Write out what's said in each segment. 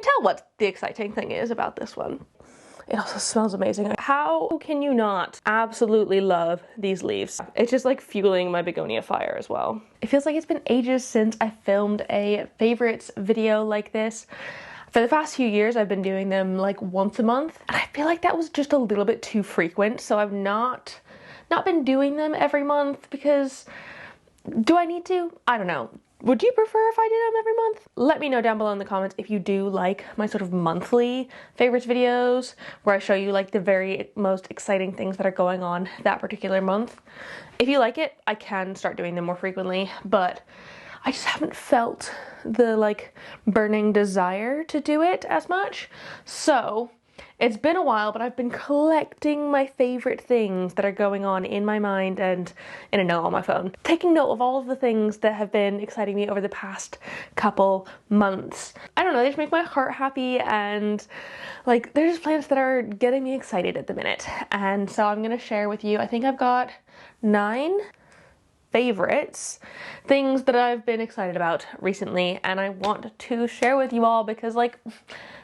tell what the exciting thing is about this one? It also smells amazing. How can you not absolutely love these leaves? It's just like fueling my begonia fire as well. It feels like it's been ages since I filmed a favorites video like this. For the past few years, I've been doing them like once a month, and I feel like that was just a little bit too frequent, so I've not been doing them every month because do I need to? I don't know. Would you prefer if I did them every month? Let me know down below in the comments if you do like my sort of monthly favorites videos where I show you like the very most exciting things that are going on that particular month. If you like it, I can start doing them more frequently, but I just haven't felt the like burning desire to do it as much. So it's been a while, but I've been collecting my favorite things that are going on in my mind and in a note on my phone. Taking note of all of the things that have been exciting me over the past couple months. I don't know, they just make my heart happy, and like there's plants that are getting me excited at the minute. And so I'm gonna share with you, I think I've got 9 favorites, things that I've been excited about recently, and I want to share with you all because like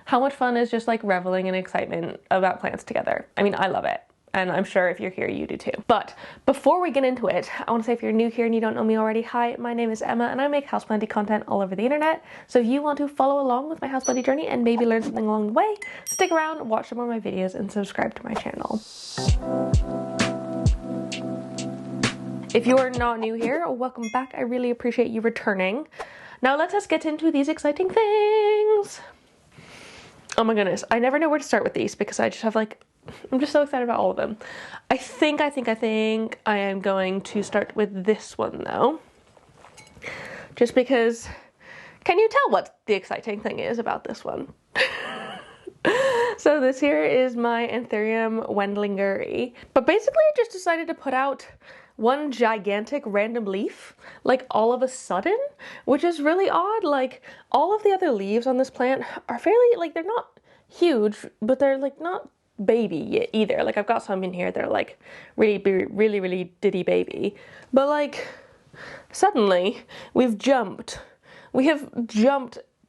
how much fun is just like reveling in excitement about plants together. I mean, I love it, and I'm sure if you're here you do too. But before we get into it, I want to say if you're new here and you don't know me already, hi, my name is Emma and I make houseplanty content all over the internet. So if you want to follow along with my houseplanty journey and maybe learn something along the way, stick around, watch some of my videos and subscribe to my channel. If you are not new here, welcome back. I really appreciate you returning. Now let us get into these exciting things. Oh my goodness, I never know where to start with these because I just have like, I'm just so excited about all of them. I think I am going to start with this one though. Just because, can you tell what the exciting thing is about this one? So this here is my anthurium wendlingeri. But basically I just decided to put out one gigantic random leaf, like all of a sudden, which is really odd. Like all of the other leaves on this plant are fairly, like they're not huge, but they're like not baby yet either. Like I've got some in here that are like really ditty baby. But like suddenly we have jumped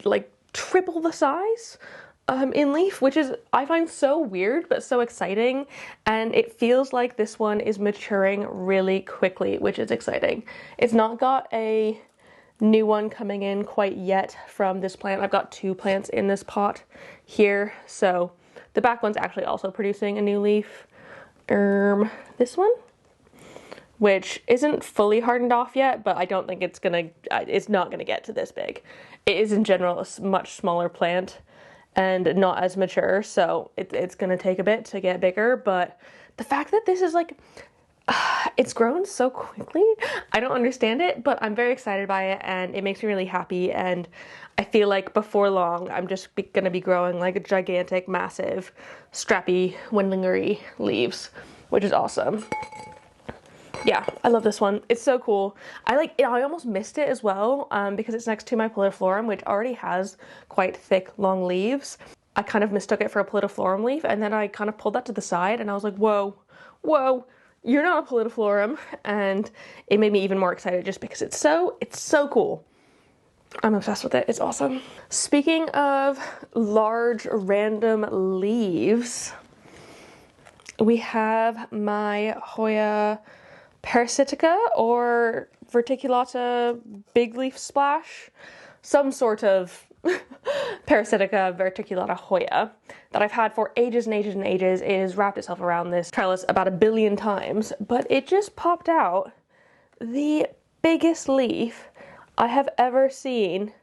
like triple the size in leaf, which is, I find so weird, but so exciting. And it feels like this one is maturing really quickly, which is exciting. It's not got a new one coming in quite yet from this plant. I've got 2 plants in this pot here. So the back one's actually also producing a new leaf. This one, which isn't fully hardened off yet, but I don't think it's not gonna get to this big. It is in general a much smaller plant and not as mature, so it's gonna take a bit to get bigger. But the fact that this is like, it's grown so quickly, I don't understand it, but I'm very excited by it and it makes me really happy. And I feel like before long, I'm just gonna be growing like a gigantic, massive, strappy wendlingeri leaves, which is awesome. Yeah, I love this one. It's so cool. I almost missed it as well because it's next to my pleurophorum, which already has quite thick, long leaves. I kind of mistook it for a pleurophorum leaf, and then I kind of pulled that to the side, and I was like, whoa, you're not a pleurophorum, and it made me even more excited just because it's so cool. I'm obsessed with it. It's awesome. Speaking of large, random leaves, we have my Hoya parasitica or verticillata big leaf splash, some sort of parasitica verticillata hoya that I've had for ages and ages and ages. It has wrapped itself around this trellis about 1 billion times, but it just popped out the biggest leaf I have ever seen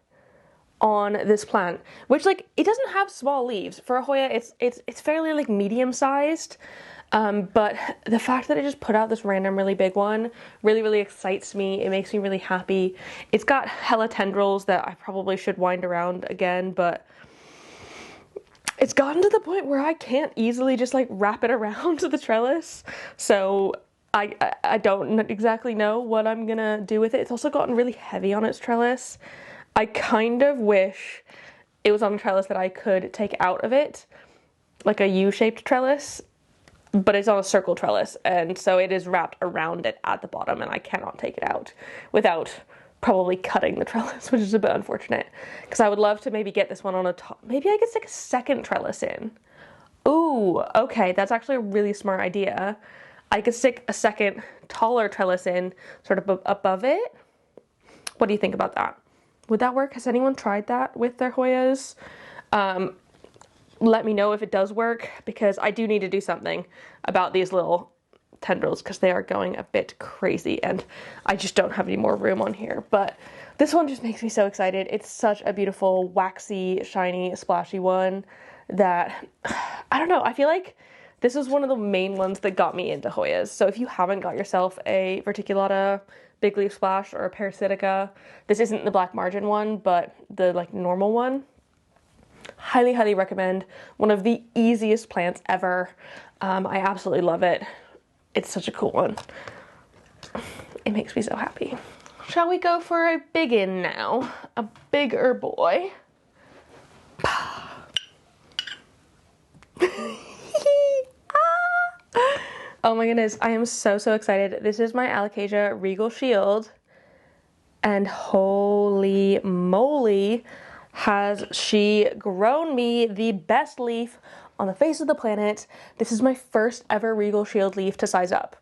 on this plant, which like it doesn't have small leaves. For a Hoya, it's fairly like medium sized. But the fact that it just put out this random really big one really excites me. It makes me really happy. It's got hella tendrils that I probably should wind around again, but it's gotten to the point where I can't easily just like wrap it around the trellis. So I don't exactly know what I'm gonna do with it. It's also gotten really heavy on its trellis. I kind of wish it was on a trellis that I could take out of it, like a U-shaped trellis. But it's on a circle trellis, and so it is wrapped around it at the bottom, and I cannot take it out without probably cutting the trellis, which is a bit unfortunate because I would love to maybe get this one on a top. Maybe I could stick a second trellis in. Ooh, okay, that's actually a really smart idea. I could stick a second taller trellis in sort of above it. What do you think about that? Would that work? Has anyone tried that with their Hoyas? Let me know if it does work, because I do need to do something about these little tendrils because they are going a bit crazy and I just don't have any more room on here. But this one just makes me so excited. It's such a beautiful, waxy, shiny, splashy one that, I don't know, I feel like this is one of the main ones that got me into Hoyas. So if you haven't got yourself a verticillata, big leaf splash, or a parasitica, this isn't the black margin one, but the like normal one. Highly, highly recommend. One of the easiest plants ever. I absolutely love it. It's such a cool one. It makes me so happy. Shall we go for a biggin now? A bigger boy. Oh my goodness, I am so, so excited. This is my alocasia regal shield. And holy moly, has she grown me the best leaf on the face of the planet. This is my first ever regal shield leaf to size up.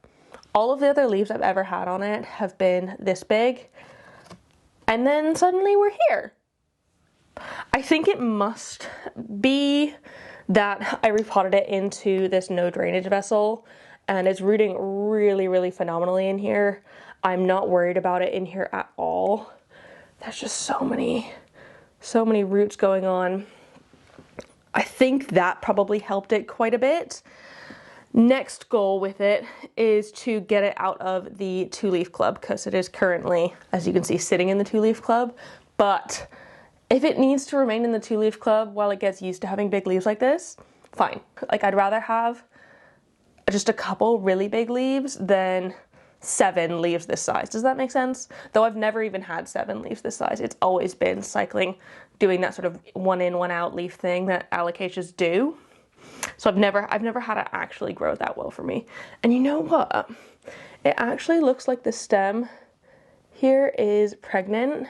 All of the other leaves I've ever had on it have been this big, and then suddenly we're here. I think it must be that I repotted it into this no drainage vessel, and it's rooting really, really phenomenally in here. I'm not worried about it in here at all. There's just so many roots going on. I think that probably helped it quite a bit. Next goal with it is to get it out of the 2-leaf club, because it is currently, as you can see, sitting in the 2-leaf club. But if it needs to remain in the 2-leaf club while it gets used to having big leaves like this, fine. Like, I'd rather have just a couple really big leaves than 7 leaves this size. Does that make sense? Though I've never even had 7 leaves this size. It's always been cycling, doing that sort of one in, one out leaf thing that alocasias do. So I've never had it actually grow that well for me. And you know what? It actually looks like the stem here is pregnant.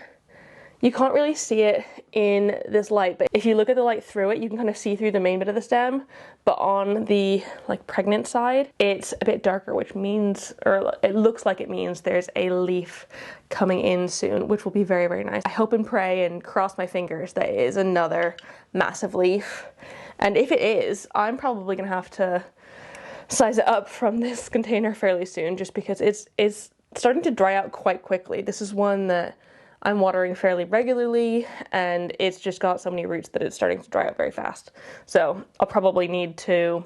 You can't really see it in this light, but if you look at the light through it, you can kind of see through the main bit of the stem. But on the like pregnant side, it's a bit darker, which means, or it looks like it means there's a leaf coming in soon, which will be very, very nice. I hope and pray and cross my fingers that it is another massive leaf. And if it is, I'm probably gonna have to size it up from this container fairly soon, just because it's starting to dry out quite quickly. This is one that I'm watering fairly regularly, and it's just got so many roots that it's starting to dry out very fast. So I'll probably need to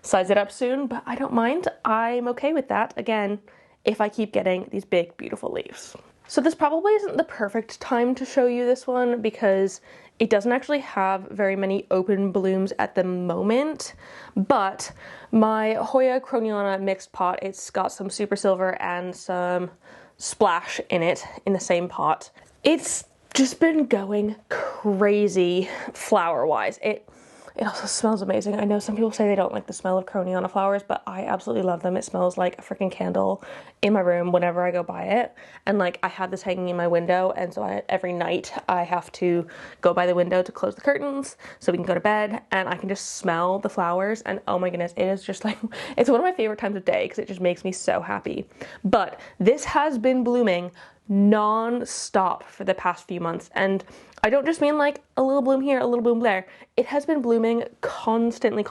size it up soon, but I don't mind. I'm okay with that, again, if I keep getting these big, beautiful leaves. So this probably isn't the perfect time to show you this one, because it doesn't actually have very many open blooms at the moment, but my Hoya krohniana mixed pot, it's got some super silver and some splash in it in the same pot. It's just been going crazy flower wise. It also smells amazing. I know some people say they don't like the smell of krohniana flowers, but I absolutely love them. It smells like a freaking candle in my room whenever I go by it. And like, I had this hanging in my window, and so every night I have to go by the window to close the curtains so we can go to bed, and I can just smell the flowers, and oh my goodness, it is just like, it's one of my favorite times of day because it just makes me so happy. But this has been blooming non-stop for the past few months, and I don't just mean like a little bloom here, a little bloom there. It has been blooming constantly.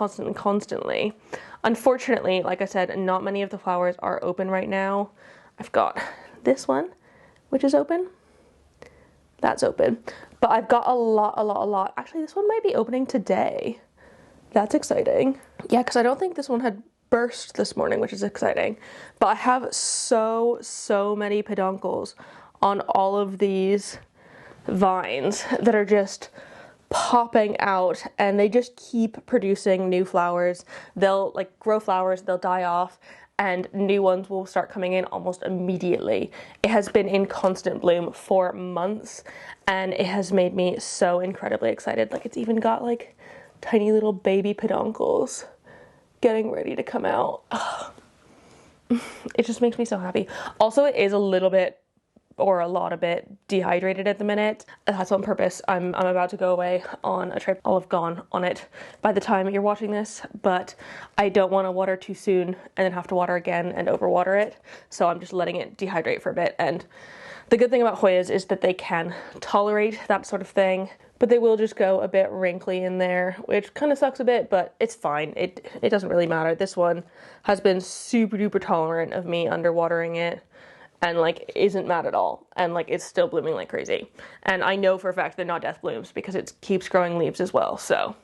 Unfortunately, like I said, not many of the flowers are open right now. I've got this one, which is open. That's open. But I've got a lot. Actually, this one might be opening today. That's exciting. Yeah, because I don't think this one had burst this morning, which is exciting. But I have so many peduncles on all of these vines that are just popping out, and they just keep producing new flowers. They'll like grow flowers, they'll die off, and new ones will start coming in almost immediately. It has been in constant bloom for months, and it has made me so incredibly excited. Like, it's even got like tiny little baby peduncles getting ready to come out. Ugh. It just makes me so happy. Also, it is a little bit or a lot of it dehydrated at the minute. That's on purpose. I'm about to go away on a trip. I'll have gone on it by the time you're watching this, but I don't want to water too soon and then have to water again and overwater it. So I'm just letting it dehydrate for a bit. And the good thing about Hoyas is that they can tolerate that sort of thing, but they will just go a bit wrinkly in there, which kind of sucks a bit, but it's fine. It doesn't really matter. This one has been super duper tolerant of me underwatering it and like isn't mad at all. And like it's still blooming like crazy. And I know for a fact they're not death blooms because it keeps growing leaves as well. So,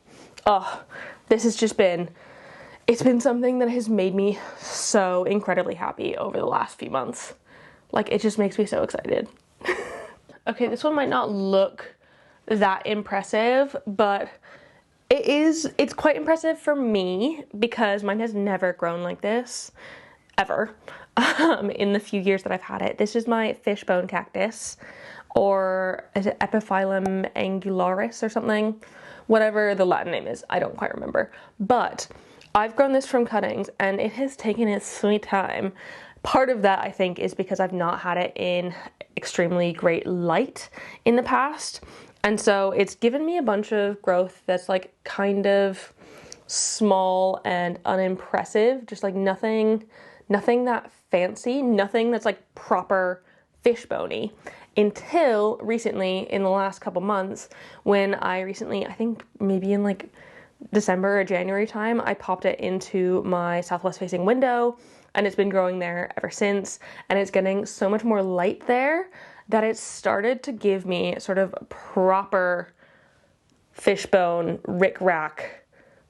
this has just been, it's been something that has made me so incredibly happy over the last few months. Like, it just makes me so excited. Okay, this one might not look that impressive, but it's quite impressive for me because mine has never grown like this, ever, in the few years that I've had it. This is my fishbone cactus, or is it Epiphyllum angularis or something? Whatever the Latin name is, I don't quite remember. But I've grown this from cuttings and it has taken its sweet time. Part of that, I think, is because I've not had it in extremely great light in the past. And so it's given me a bunch of growth that's like kind of small and unimpressive, just like nothing that fancy, nothing that's like proper fishbony, until recently in the last couple months when I think maybe in like December or January time, I popped it into my southwest facing window and it's been growing there ever since. And it's getting so much more light there that it's started to give me sort of proper fishbone rick-rack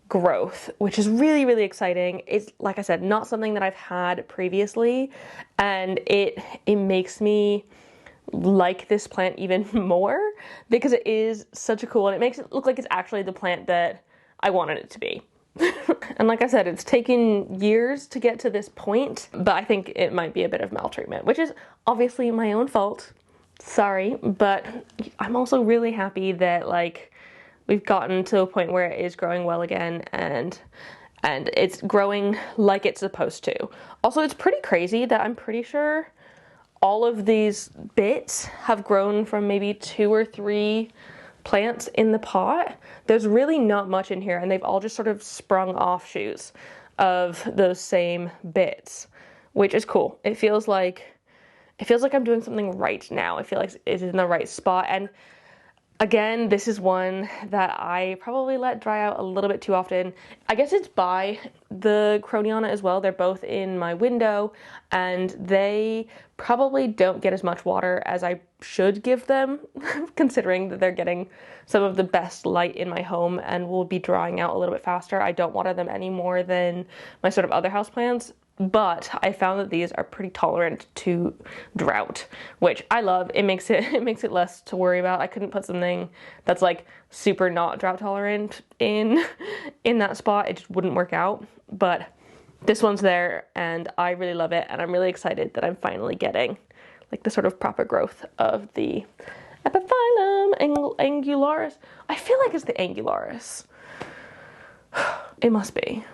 growth, which is really, really exciting. It's, like I said, not something that I've had previously, and it makes me like this plant even more because it is such a cool, and it makes it look like it's actually the plant that I wanted it to be. And like I said, it's taken years to get to this point, but I think it might be a bit of maltreatment, which is obviously my own fault. Sorry, but I'm also really happy that like we've gotten to a point where it is growing well again and it's growing like it's supposed to. Also, it's pretty crazy that I'm pretty sure all of these bits have grown from maybe 2 or 3 plants in the pot. There's really not much in here, and they've all just sort of sprung offshoots of those same bits, which is cool. It feels like I'm doing something right now. I feel like it's in the right spot. And again, this is one that I probably let dry out a little bit too often. I guess it's by the krohniana as well. They're both in my window and they probably don't get as much water as I should give them, considering that they're getting some of the best light in my home and will be drying out a little bit faster. I don't water them any more than my sort of other houseplants. But I found that these are pretty tolerant to drought, which I love. It makes it less to worry about. I couldn't put something that's like super not drought tolerant in that spot. It just wouldn't work out. But this one's there and I really love it, and I'm really excited that I'm finally getting like the sort of proper growth of the Epiphyllum angularis. I feel like it's the angularis. It must be.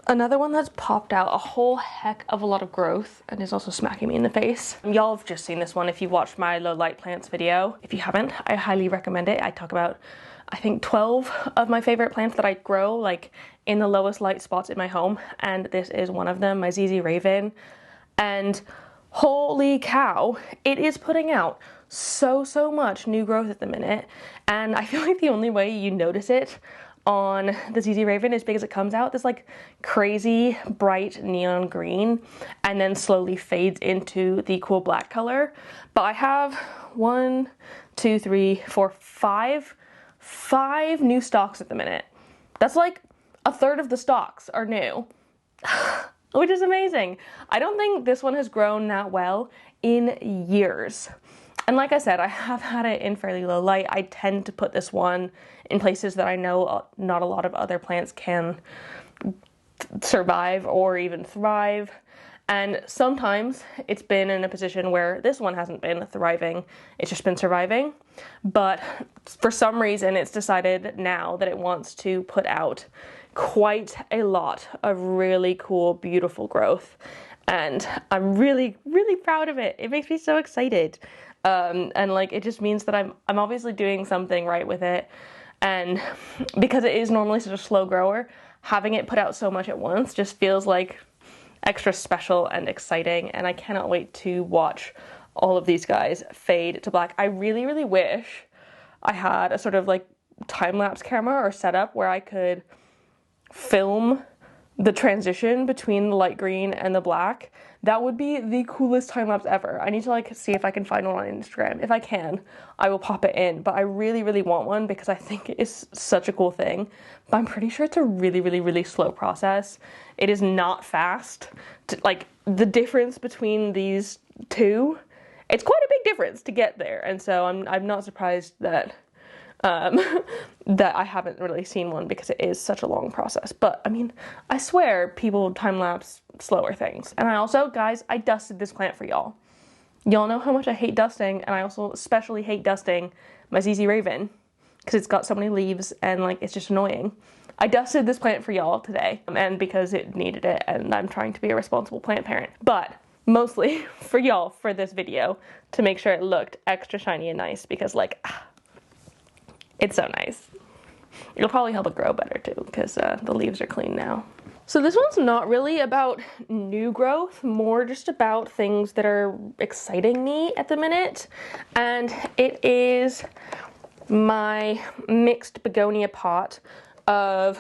Another one that's popped out a whole heck of a lot of growth and is also smacking me in the face. Y'all have just seen this one if you watched my low light plants video. If you haven't, I highly recommend it. I talk about, I think, 12 of my favorite plants that I grow like in the lowest light spots in my home, and this is one of them, my ZZ Raven. And holy cow, it is putting out so much new growth at the minute, and I feel like the only way you notice it on the ZZ Raven is because it comes out this like crazy bright neon green and then slowly fades into the cool black color. But I have 1, 2, 3, 4, 5 new stalks at the minute. That's like a third of the stalks are new, which is amazing. I don't think this one has grown that well in years. And like I said, I have had it in fairly low light. I tend to put this one in places that I know not a lot of other plants can survive or even thrive. And sometimes it's been in a position where this one hasn't been thriving, it's just been surviving. But for some reason, it's decided now that it wants to put out quite a lot of really cool, beautiful growth. and I'm really, really proud of it. It makes me so excited. And like, it just means that I'm obviously doing something right with it. And because it is normally such a slow grower, having it put out so much at once just feels like extra special and exciting. And I cannot wait to watch all of these guys fade to black. I really, really wish I had a sort of like time-lapse camera or setup where I could film the transition between the light green and the black. That would be the coolest time-lapse ever. I need to like see if I can find one on Instagram. If I can, I will pop it in, but I really, really want one because I think it is such a cool thing. But I'm pretty sure it's a really, really, really slow process. It is not fast. Like, the difference between these two, it's quite a big difference to get there. And so I'm not surprised that that I haven't really seen one because it is such a long process. But I mean, I swear people time-lapse slower things. And I also, guys, I dusted this plant for y'all. Y'all know how much I hate dusting, and I also especially hate dusting my ZZ Raven because it's got so many leaves and like it's just annoying. I dusted this plant for y'all today, and because it needed it, and I'm trying to be a responsible plant parent. But mostly for y'all for this video to make sure it looked extra shiny and nice because like, it's so nice. It'll probably help it grow better too because the leaves are clean now. So this one's not really about new growth, more just about things that are exciting me at the minute. And it is my mixed begonia pot of,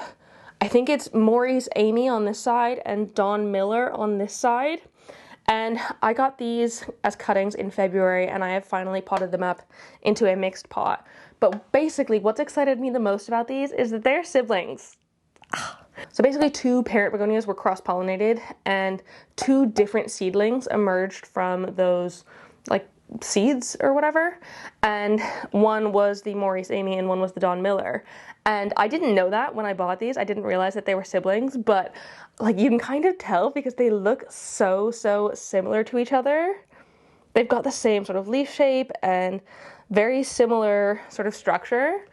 I think it's Maurice Amey on this side and Don Miller on this side. And I got these as cuttings in February, and I have finally potted them up into a mixed pot. But basically, what's excited me the most about these is that they're siblings. So basically, two parent begonias were cross-pollinated, and two different seedlings emerged from those, like, seeds or whatever. And one was the Maurice Amey and one was the Don Miller. And I didn't know that when I bought these. I didn't realize that they were siblings, but like you can kind of tell because they look so similar to each other. They've got the same sort of leaf shape and very similar sort of structure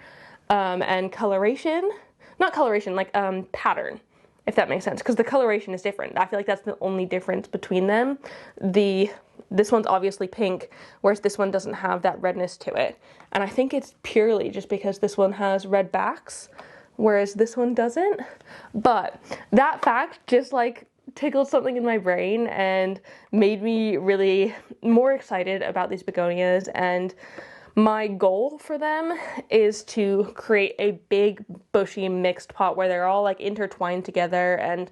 and coloration. Not coloration, like pattern, if that makes sense, because the coloration is different. I feel like that's the only difference between them. This one's obviously pink, whereas this one doesn't have that redness to it. And I think it's purely just because this one has red backs, whereas this one doesn't. But that fact just like tickled something in my brain and made me really more excited about these begonias. And my goal for them is to create a big bushy mixed pot where they're all like intertwined together, and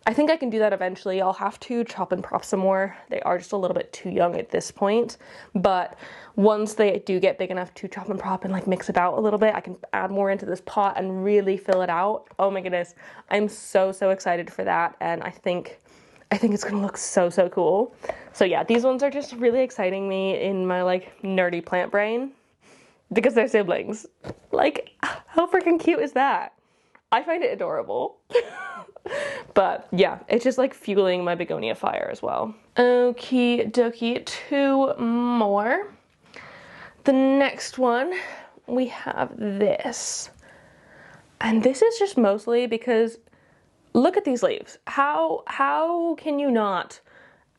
I think I can do that eventually. I'll have to chop and prop some more. They are just a little bit too young at this point, but once they do get big enough to chop and prop and like mix it out a little bit, I can add more into this pot and really fill it out. Oh my goodness, I'm so excited for that, and I think it's gonna look so cool. So yeah, these ones are just really exciting me in my like nerdy plant brain because they're siblings. Like, how freaking cute is that? I find it adorable. But yeah, it's just like fueling my begonia fire as well. Okie dokie, two more. The next one, we have this. And this is just mostly because look at these leaves. How can you not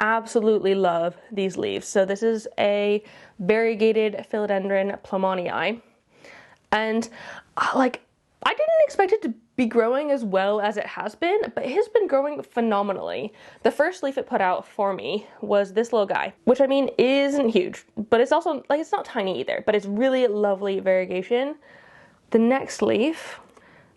absolutely love these leaves? So this is a variegated philodendron plowmanii. And like, I didn't expect it to be growing as well as it has been, but it has been growing phenomenally. The first leaf it put out for me was this little guy, which I mean isn't huge, but it's also like, it's not tiny either, but it's really lovely variegation. The next leaf,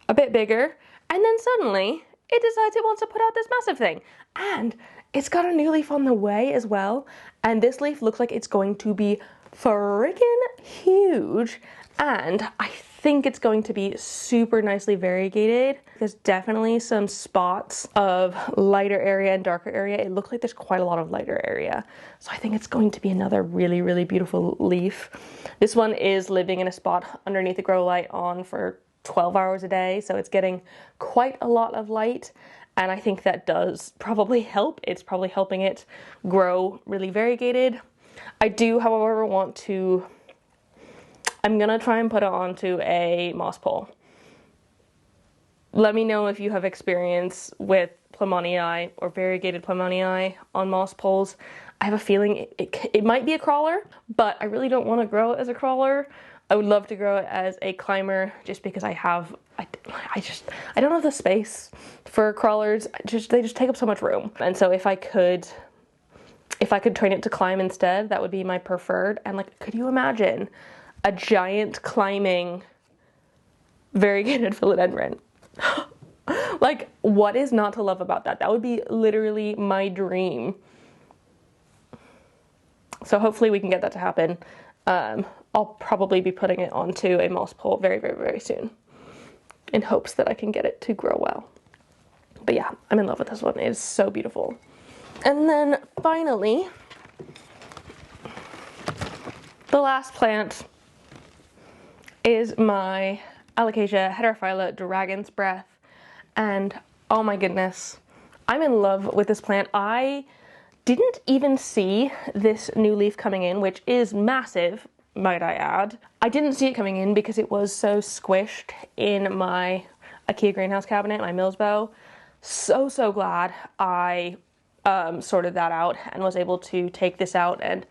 a bit bigger, and then suddenly it decides it wants to put out this massive thing. And it's got a new leaf on the way as well. And this leaf looks like it's going to be freaking huge. And I think it's going to be super nicely variegated. There's definitely some spots of lighter area and darker area. It looks like there's quite a lot of lighter area. So I think it's going to be another really beautiful leaf. This one is living in a spot underneath the grow light on for 12 hours a day. So it's getting quite a lot of light. And I think that does probably help. It's probably helping it grow really variegated. I do, however, want to, I'm gonna try and put it onto a moss pole. Let me know if you have experience with plowmanii or variegated plowmanii on moss poles. I have a feeling it might be a crawler, but I really don't want to grow it as a crawler. I would love to grow it as a climber just because I don't have the space for crawlers. They just take up so much room. And so if I could train it to climb instead, that would be my preferred. And like, could you imagine a giant climbing variegated philodendron? Like, what is not to love about that? That would be literally my dream. So hopefully we can get that to happen. I'll probably be putting it onto a moss pole very, very, very soon in hopes that I can get it to grow well. But yeah, I'm in love with this one. It is so beautiful. And then finally, the last plant is my alocasia heterophylla dragon's breath. And oh my goodness, I'm in love with this plant. I didn't even see this new leaf coming in, which is massive, might I add. I didn't see it coming in because it was so squished in my IKEA greenhouse cabinet, my Millsbow. So glad I sorted that out and was able to take this out and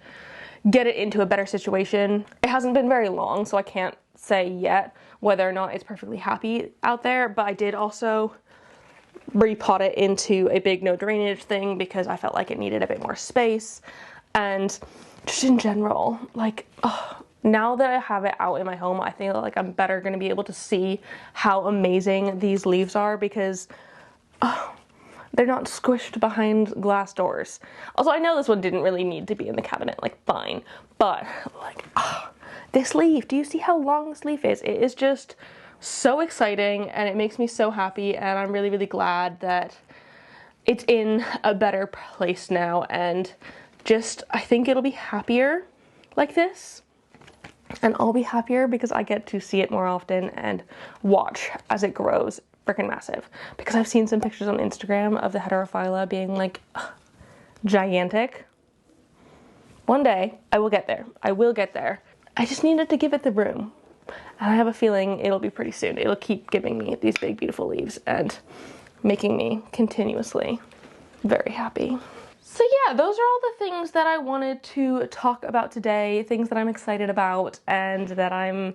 get it into a better situation. It hasn't been very long, so I can't say yet whether or not it's perfectly happy out there, but I did also repot it into a big no drainage thing because I felt like it needed a bit more space. And just in general, like, now that I have it out in my home, I think like I'm better going to be able to see how amazing these leaves are because they're not squished behind glass doors. Also, I know this one didn't really need to be in the cabinet, like fine, but like, this leaf, do you see how long this leaf is? It is just so exciting and it makes me so happy, and I'm really, really glad that it's in a better place now, and just, I think it'll be happier like this, and I'll be happier because I get to see it more often and watch as it grows freaking massive. Because I've seen some pictures on Instagram of the heterophylla being like gigantic. One day I will get there. I will get there. I just needed to give it the room. And I have a feeling it'll be pretty soon. It'll keep giving me these big, beautiful leaves and making me continuously very happy. So yeah, those are all the things that I wanted to talk about today, things that I'm excited about and that I'm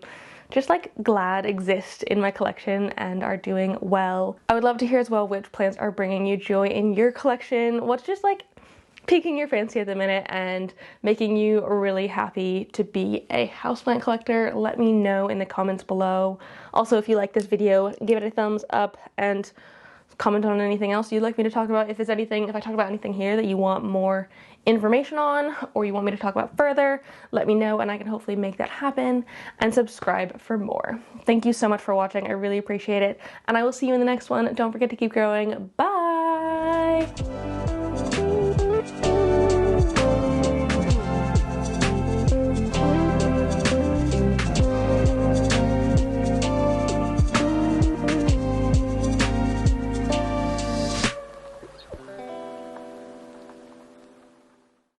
just like glad exist in my collection and are doing well. I would love to hear as well which plants are bringing you joy in your collection, what's just like piquing your fancy at the minute and making you really happy to be a houseplant collector. Let me know in the comments below. Also, if you like this video, give it a thumbs up and comment on anything else you'd like me to talk about. If I talk about anything here that you want more information on or you want me to talk about further, let me know and I can hopefully make that happen, and subscribe for more. Thank you so much for watching. I really appreciate it, and I will see you in the next one. Don't forget to keep growing. Bye!